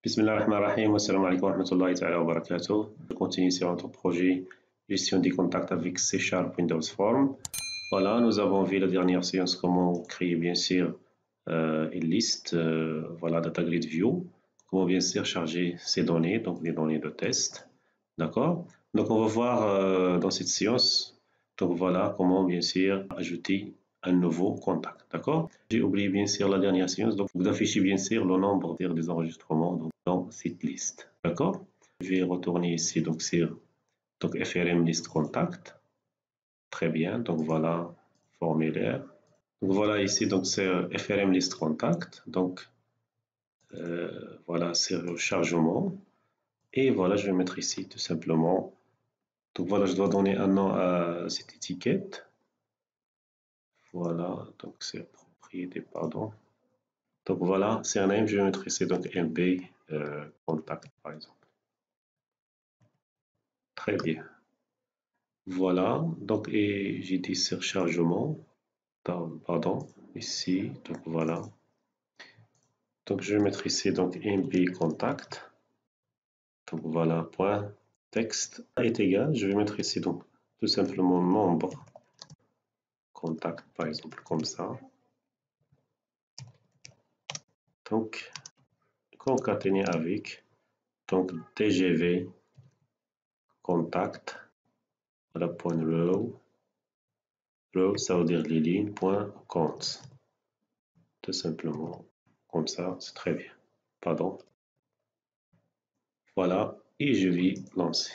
Bismillahirrahmanirrahim. Assalamu alaikum wa rahmatullahi ta'ala wa barakatuh. Je continue sur notre projet gestion des contacts avec C# Windows Form. Voilà, nous avons vu la dernière séance comment créer bien sûr une liste, voilà, Data Grid View, comment bien sûr charger ces données, donc des données de test. D'accord? Donc on va voir dans cette séance, donc voilà comment bien sûr ajouter un nouveau contact. D'accord? J'ai oublié bien sûr la dernière séance, donc vous affichez bien sûr le nombre des enregistrements dans cette liste. D'accord? Je vais retourner ici donc sur FRM list contact. Très bien, donc voilà formulaire. Donc voilà ici donc c'est FRM list contact. Donc voilà c'est le chargement. Et voilà, je vais mettre ici tout simplement. Donc voilà, je dois donner un nom à cette étiquette. Voilà, donc c'est propriété, pardon. Donc voilà, c'est un name, je vais mettre ici donc MB contact par exemple. Très bien. Voilà, donc et j'ai dit surchargement, pardon, ici, donc voilà. Donc je vais mettre ici donc MB contact. Donc voilà, point texte est égal, je vais mettre ici donc tout simplement nombre contact par exemple comme ça. Donc concaténer avec donc TGV contact, voilà point row ça veut dire les lignes, point compte, tout simplement comme ça, c'est très bien, pardon, voilà, et je vais lancer.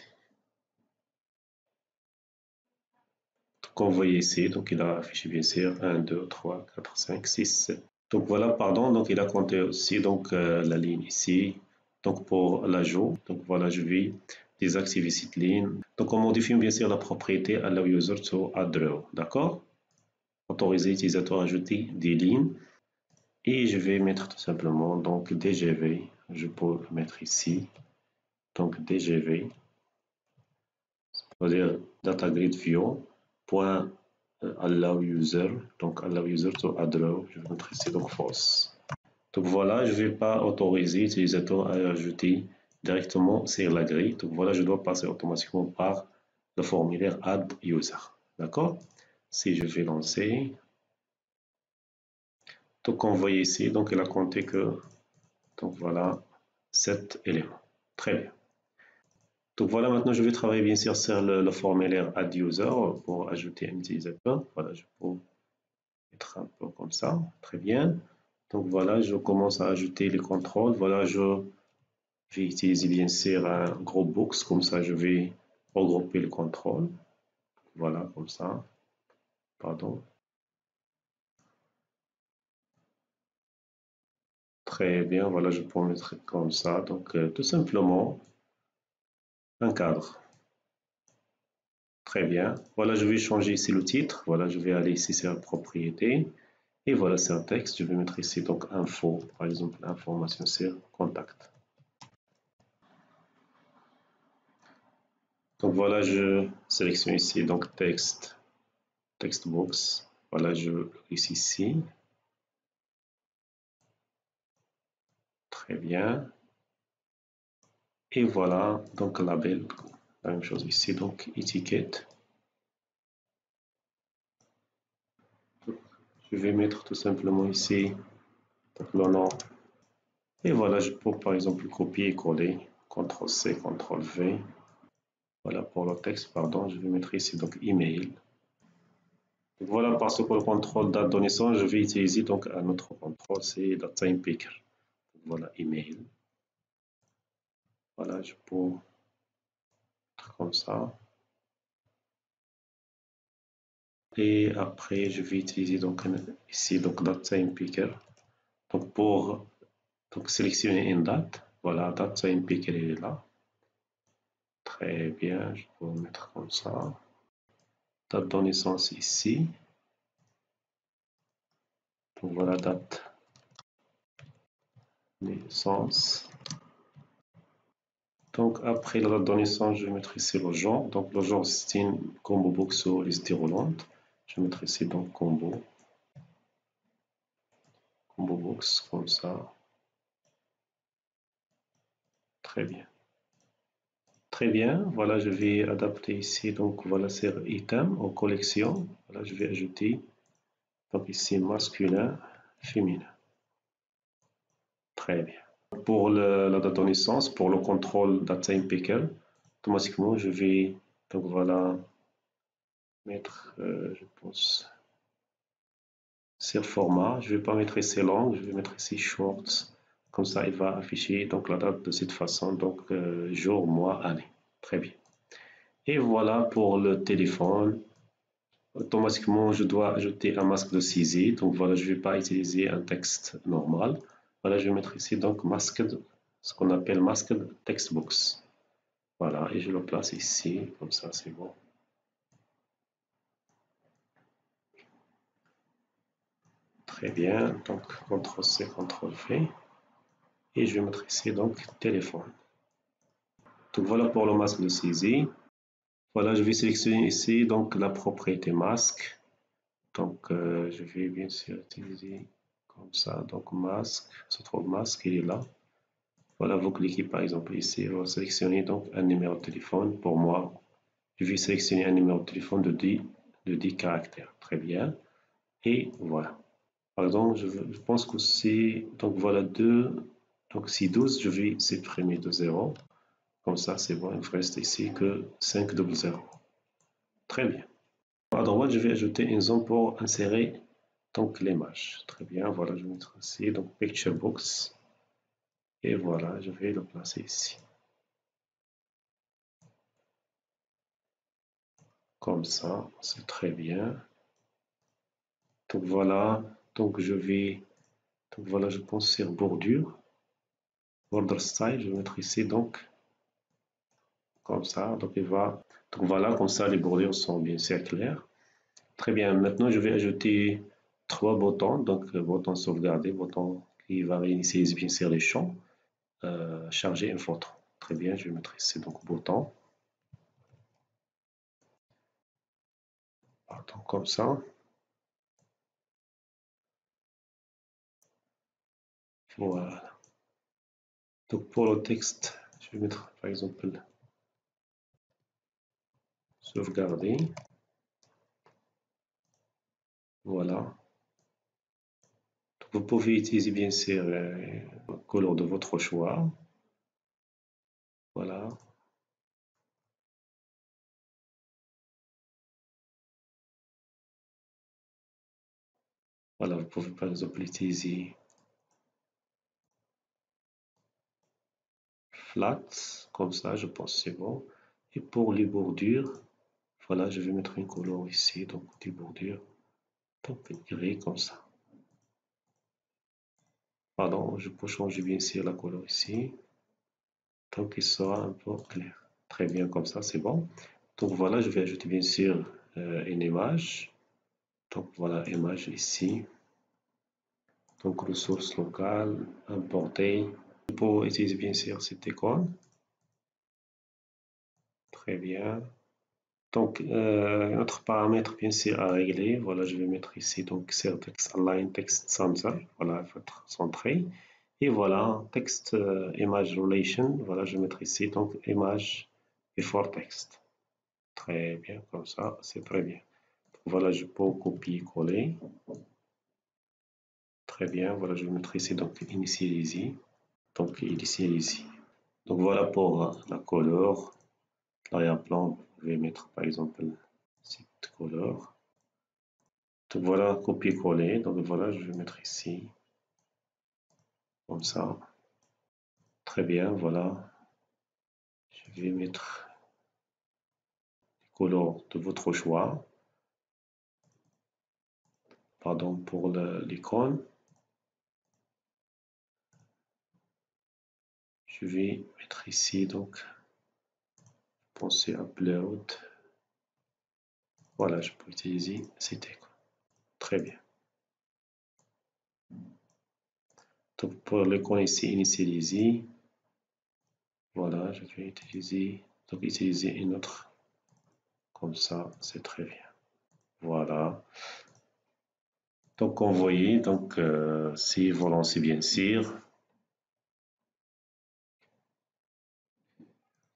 Comme vous voyez ici, donc il a affiché bien sûr 1, 2, 3, 4, 5, 6, 7. Donc voilà, pardon, donc il a compté aussi donc la ligne ici. Donc pour l'ajout, donc voilà, je vais désactiver cette ligne. Donc on modifie bien sûr la propriété allow user to add row, d'accord? Autoriser l'utilisateur à ajouter des lignes. Et je vais mettre tout simplement donc DGV. Je peux mettre ici donc DGV, c'est-à-dire data grid view point allow user, donc allow user to add row, je vais mettre ici donc false. Donc voilà, je ne vais pas autoriser l'utilisateur à ajouter directement sur la grille. Donc voilà, je dois passer automatiquement par le formulaire add user. D'accord? Si je vais lancer, donc on voit ici, donc il a compté que, donc voilà, 7 éléments. Très bien. Donc voilà, maintenant je vais travailler bien sûr sur le formulaire add user pour ajouter un utilisateur. Voilà, je peux mettre un peu comme ça. Très bien. Donc voilà, je commence à ajouter les contrôles. Voilà, je vais utiliser bien sûr un gros box, comme ça je vais regrouper les contrôles. Voilà, comme ça. Pardon. Très bien, voilà, je peux mettre comme ça. Donc tout simplement un cadre. Très bien. Voilà, je vais changer ici le titre. Voilà, je vais aller ici sur la propriété. Et voilà, c'est un texte. Je vais mettre ici donc info, par exemple, information sur contact. Donc voilà, je sélectionne ici donc texte, text box. Voilà, je glisse ici. Très bien. Et voilà, donc label, la même chose ici, donc étiquette. Je vais mettre tout simplement ici donc, le nom. Et voilà, je peux par exemple copier et coller. CTRL-C, CTRL-V. Voilà pour le texte, pardon, je vais mettre ici donc email. Donc, voilà, parce que le contrôle date de naissance, je vais utiliser donc un autre contrôle, c'est le time picker. Voilà, email. Voilà, je peux mettre comme ça. Et après, je vais utiliser donc ici donc date time picker. Donc pour sélectionner une date, voilà, date time picker est là. Très bien, je peux mettre comme ça. Date de naissance ici. Donc voilà, date naissance. Donc après la date de naissance, je vais mettre ici le genre. Donc le genre c'est une combo box ou liste roulante. Je vais mettre ici donc combo box comme ça. Très bien. Très bien, voilà, je vais adapter ici, donc voilà, c'est item en collection. Voilà, je vais ajouter, donc ici, masculin, féminin. Très bien. Pour la date de naissance, pour le contrôle data picker, automatiquement, je vais, donc voilà, mettre, je pense, sur format. Je ne vais pas mettre ici long, je vais mettre ici short. Comme ça, il va afficher donc la date de cette façon, donc jour, mois, année. Très bien. Et voilà pour le téléphone. Automatiquement, je dois ajouter un masque de saisie. Donc voilà, je ne vais pas utiliser un texte normal. Voilà, je vais mettre ici donc masque, ce qu'on appelle masque de textbox. Voilà, et je le place ici, comme ça c'est bon. Très bien, donc CTRL-C, CTRL-V. Et je vais mettre ici donc téléphone. Donc voilà pour le masque de saisie. Voilà, je vais sélectionner ici donc la propriété masque. Donc je vais bien sûr utiliser comme ça. Donc masque, se trouve masque, il est là. Voilà, vous cliquez par exemple ici, vous sélectionnez donc un numéro de téléphone. Pour moi, je vais sélectionner un numéro de téléphone de 10 caractères. Très bien. Et voilà. Par exemple, je pense que c'est, donc voilà, 2, donc si 12, je vais supprimer de 0. Comme ça, c'est bon, il ne reste ici que 500. Très bien. À droite, je vais ajouter une zone pour insérer donc l'image. Très bien, voilà, je vais mettre ici, donc Picture Box. Et voilà, je vais le placer ici. Comme ça, c'est très bien. Donc voilà, donc je vais, donc voilà, je pense sur bordure, border style, je vais mettre ici donc comme ça, donc il va, donc voilà, comme ça les bordures sont bien sûr claires. Très bien, maintenant je vais ajouter 3 boutons, donc bouton sauvegarder, bouton qui va réinitialiser bien sûr les champs, charger une photo. Très bien, je vais mettre ici donc bouton, pardon, comme ça. Voilà. Donc pour le texte, je vais mettre par exemple sauvegarder. Voilà. Vous pouvez utiliser bien sûr la couleur de votre choix. Voilà. Voilà, vous pouvez par exemple utiliser flat, comme ça, je pense que c'est bon. Et pour les bordures, voilà, je vais mettre une couleur ici, donc des bordures, donc gris comme ça. Pardon, je peux changer bien sûr la couleur ici, tant qu'il sera un peu clair. Très bien, comme ça, c'est bon. Donc voilà, je vais ajouter bien sûr une image. Donc voilà, image ici. Donc ressources locales, importer. Pour utiliser bien sûr cette icône. Très bien. Donc notre paramètre bien sûr à régler. Voilà, je vais mettre ici donc text align text center. Voilà, il faut être centré. Et voilà, text image relation. Voilà, je vais mettre ici donc image before text. Très bien, comme ça, c'est très bien. Voilà, je peux copier-coller. Très bien, voilà, je vais mettre ici donc initialiser. Donc initialiser. Donc voilà pour la couleur. L'arrière-plan, je vais mettre par exemple cette couleur. Donc voilà, copier-coller. Donc voilà, je vais mettre ici, comme ça. Très bien, voilà. Je vais mettre les couleurs de votre choix. Pardon pour l'icône. Je vais mettre ici, donc, penser upload. Voilà, je peux utiliser cette icône. Très bien. Donc pour l'icône ici, initialiser. Voilà, je vais utiliser une autre. Comme ça, c'est très bien. Voilà. Donc, on voyait, donc, si vous lancez bien sûr,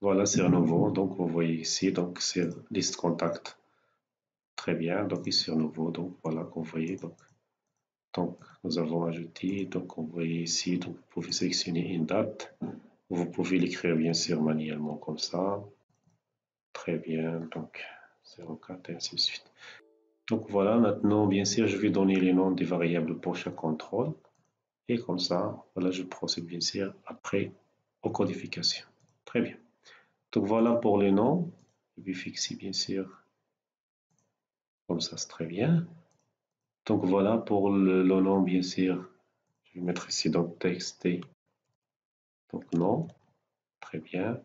Voilà, c'est à nouveau. Donc, vous voyez ici, donc c'est liste contact. Très bien. Donc, ici à nouveau. Donc, voilà qu'on voyait. Donc, nous avons ajouté. Donc, vous voyez ici. Donc, vous pouvez sélectionner une date. Vous pouvez l'écrire bien sûr manuellement comme ça. Très bien. Donc, 04 et ainsi de suite. Donc, voilà. Maintenant, bien sûr, je vais donner les noms des variables pour chaque contrôle. Et comme ça, voilà, je procède bien sûr après aux codifications. Très bien. Donc voilà pour les noms. Je vais fixer bien sûr. Comme ça, c'est très bien. Donc voilà pour le nom, bien sûr. Je vais mettre ici donc txt. Donc nom. Très bien.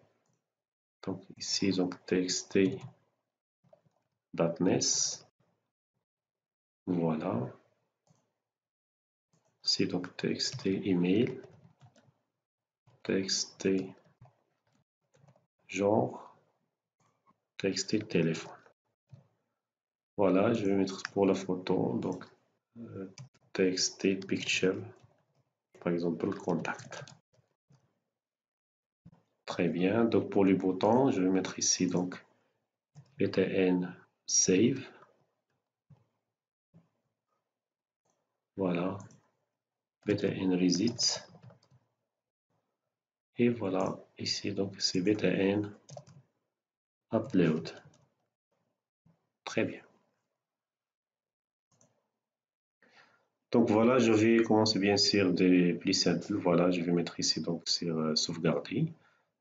Donc ici, donc txt.nes. Voilà. C'est donc txt email. Txt genre. Txt téléphone. Voilà, je vais mettre pour la photo. Donc txt picture. Par exemple, contact. Très bien. Donc pour les boutons, je vais mettre ici donc btn save. Voilà. btn reset. Et voilà, ici donc c'est btn upload. Très bien. Donc voilà, je vais commencer bien sûr des plus simples. Voilà, je vais mettre ici donc sur sauvegarder.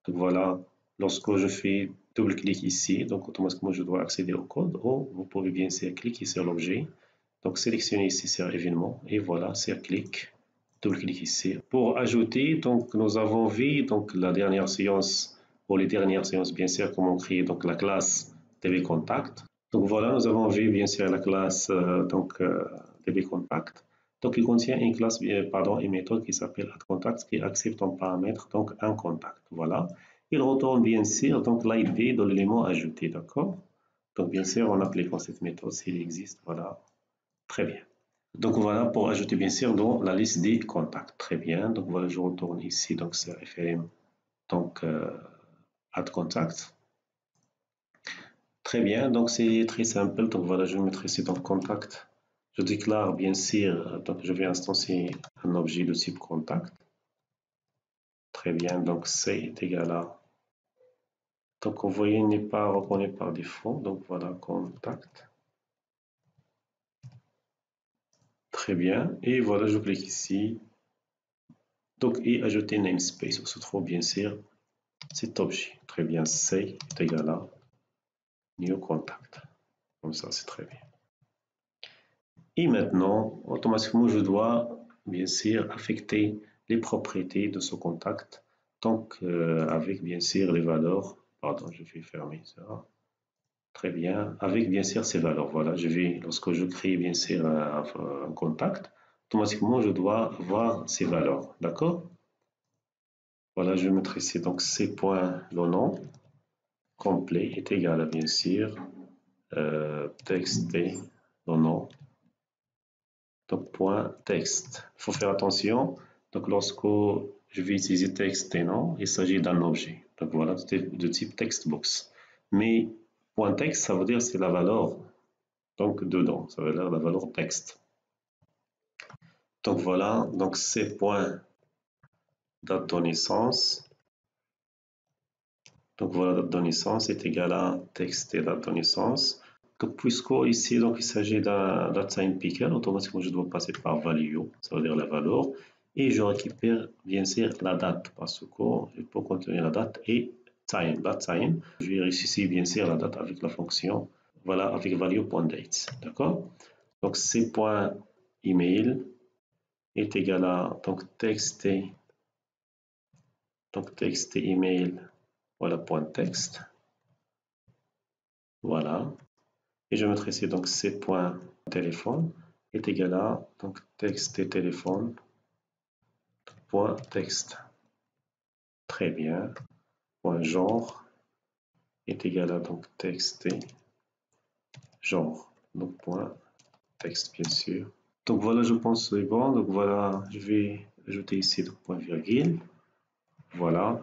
Donc voilà, lorsque je fais double-clic ici, donc automatiquement je dois accéder au code. Ou vous pouvez bien sûr cliquer sur l'objet. Donc sélectionnez ici sur événement et voilà, sur clic, double-clic ici. Pour ajouter, donc nous avons vu donc la dernière séance, pour les dernières séances bien sûr, comment créer donc la classe DB Contact. Donc voilà, nous avons vu bien sûr la classe DB Contact. Donc il contient une classe, pardon, une méthode qui s'appelle addContact qui accepte en paramètre donc un contact. Voilà. Il retourne bien sûr donc l'ID de l'élément ajouté, d'accord? Donc bien sûr en appliquant cette méthode s'il existe, voilà. Très bien. Donc voilà pour ajouter bien sûr dans la liste des contacts. Très bien. Donc voilà, je retourne ici donc c'est FRM donc add contact. Très bien. Donc c'est très simple. Donc voilà, je vais mettre ici donc contact. Je déclare bien sûr donc je vais instancier un objet de type contact. Très bien. Donc C est égal à. Donc vous voyez, il n'est pas reconnu par défaut. Donc voilà contact. Très bien. Et voilà, je clique ici. Donc, et ajouter namespace où se trouve bien sûr cet objet. Très bien, C est égal à new contact. Comme ça, c'est très bien. Et maintenant, automatiquement, je dois bien sûr affecter les propriétés de ce contact. Donc, avec bien sûr les valeurs. Pardon, je vais fermer ça. Très bien. Avec bien sûr ces valeurs. Voilà, je vais, lorsque je crée bien sûr un contact, automatiquement, je dois avoir ces valeurs. D'accord? Voilà, je vais mettre ici donc ces points, le nom complet est égal à bien sûr txt, le nom, donc point texte. Il faut faire attention. Donc lorsque je vais utiliser texte et nom, il s'agit d'un objet. Donc voilà, de type textbox. Mais point texte, ça veut dire c'est la valeur. Donc dedans, ça veut dire la valeur texte. Donc voilà, donc ces points date de naissance. Donc voilà, date de naissance est égal à texte et date de naissance. Donc puisque ici donc il s'agit d'un dataSign picker, automatiquement je dois passer par value, ça veut dire la valeur, et je récupère bien sûr la date parce que je peux contenir la date et time, date-time. Je vais ici bien sûr la date avec la fonction, voilà, avec value.date, d'accord? Donc ces points email est égal à donc texte email, voilà point texte, voilà. Et je mettrai ici donc ces points téléphone est égal à donc texte et téléphone point texte. Très bien. Point genre est égal à donc texte et genre. Donc point texte bien sûr. Donc voilà, je pense que c'est bon. Donc voilà, je vais ajouter ici donc point virgule. Voilà.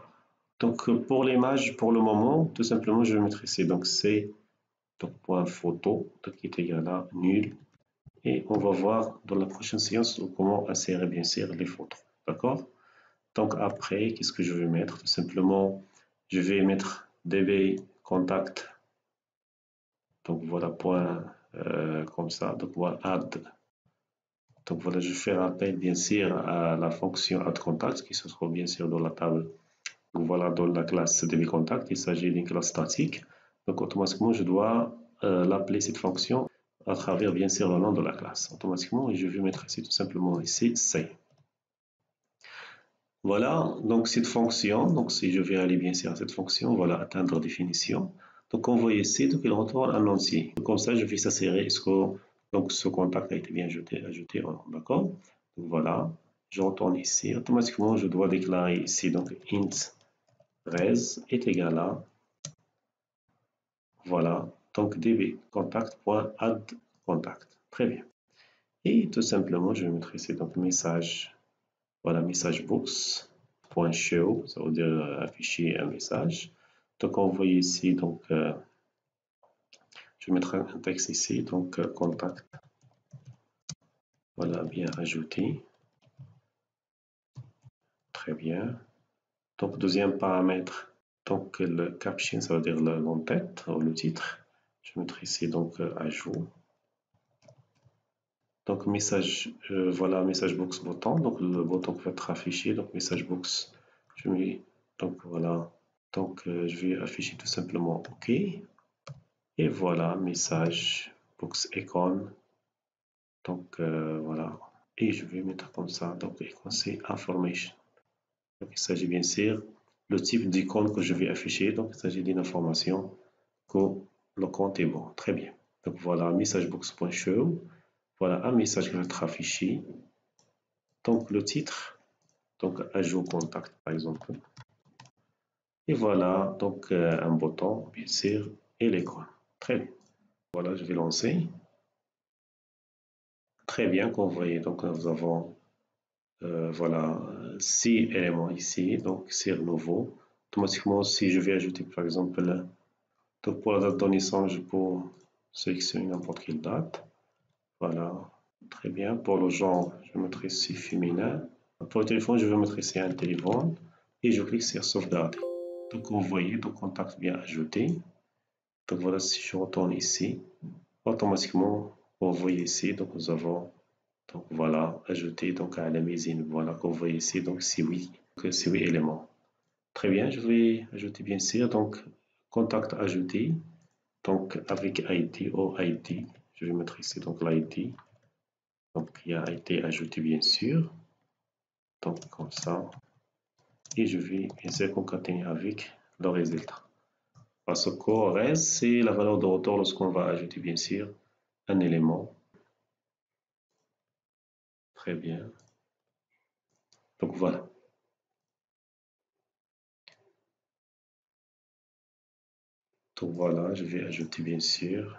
Donc pour l'image, pour le moment, tout simplement, je vais mettre ici. Donc c'est donc point photo, donc qui est égal à nul. Et on va voir dans la prochaine séance comment insérer bien sûr les photos. D'accord? Donc après, qu'est-ce que je vais mettre? Tout simplement, je vais mettre db contact. Donc voilà, point comme ça. Donc voilà, add. Donc voilà, je fais appel bien sûr à la fonction add contact qui se trouve bien sûr dans la table. Donc voilà, dans la classe dbContact, il s'agit d'une classe statique. Donc automatiquement, je dois l'appeler cette fonction à travers bien sûr le nom de la classe. Automatiquement, et je vais mettre ici tout simplement ici C. Voilà, donc cette fonction, donc si je vais aller bien sûr à cette fonction, voilà, atteindre définition. Donc on voit ici, donc il retourne un entier. Comme ça, je vais s'assurer est-ce que donc, ce contact a été bien ajouté ou non. D'accord? Donc voilà, je retourne ici. Automatiquement, je dois déclarer ici donc int res est égal à, voilà, donc db contact.add contact. Très bien. Et tout simplement, je vais mettre ici donc message, voilà, message box.show, ça veut dire afficher un message. Donc on voit ici, donc je vais mettre un texte ici, donc contact, voilà, bien ajouté. Très bien. Donc deuxième paramètre, donc le caption, ça veut dire l'entête ou le titre. Je vais mettre ici donc ajout. Donc message, voilà, message box bouton, donc le bouton peut être affiché, donc message box, je mets, donc voilà, donc je vais afficher tout simplement OK, et voilà, message box icon, donc voilà, et je vais mettre comme ça, donc icon c'est information, donc il s'agit bien sûr le type d'icône que je vais afficher, donc il s'agit d'une information que le compte est bon, très bien, donc voilà, message box.show. Voilà un message qui va être affiché. Donc le titre, donc ajout contact par exemple. Et voilà donc un bouton bien sûr et l'écran. Très bien. Voilà, je vais lancer. Très bien, comme vous voyez, donc nous avons voilà 6 éléments ici, donc c'est nouveau. Automatiquement, si je vais ajouter par exemple, donc pour la date de naissance, je peux sélectionner n'importe quelle date. Voilà, très bien. Pour le genre, je vais mettre ici féminin. Pour le téléphone, je vais mettre ici un téléphone et je clique sur sauvegarder. Donc vous voyez, donc contact bien ajouté. Donc voilà, si je retourne ici, automatiquement, vous voyez ici, donc nous avons donc voilà, ajouté donc à la maison. Voilà, comme vous voyez ici, donc c'est 8 éléments. Très bien, je vais ajouter bien sûr, donc contact ajouté, donc avec ID ou ID. Je vais mettre ici donc l'ID. Donc il a été ajouté bien sûr. Donc comme ça. Et je vais bien sûr concaténer avec le résultat. Parce que res, c'est la valeur de retour lorsqu'on va ajouter bien sûr un élément. Très bien. Donc voilà. Donc voilà, je vais ajouter bien sûr.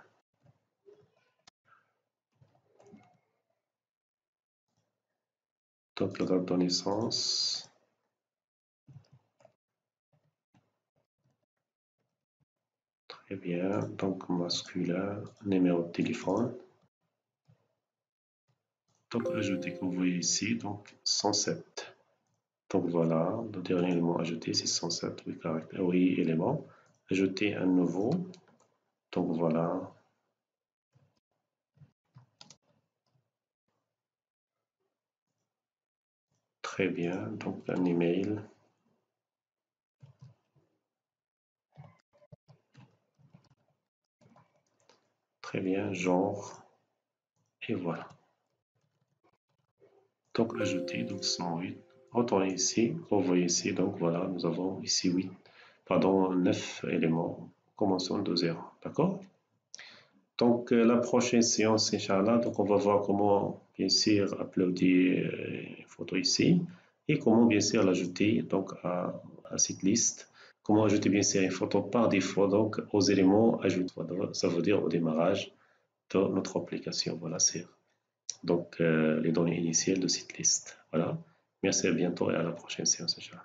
Donc la date de naissance. Très bien. Donc masculin, numéro de téléphone. Donc ajouter comme vous voyez ici, donc 107. Donc voilà, le dernier élément ajouté c'est 107, oui, caractère, oui, élément. Ajouter un nouveau. Donc voilà. Très bien, donc un email. Très bien, genre. Et voilà. Donc ajouter, donc 108. Retournez ici, vous voyez ici, donc voilà, nous avons ici 8, pardon, 9 éléments. Commençons de 0, d'accord? Donc la prochaine séance, Inch'Allah, donc on va voir comment bien sûr uploader une photo ici et comment bien sûr l'ajouter donc à cette liste. Comment ajouter bien sûr une photo par défaut donc aux éléments ajoutés. Ça veut dire au démarrage de notre application. Voilà, c'est donc les données initiales de cette liste. Voilà. Merci, à bientôt et à la prochaine séance, Inch'Allah.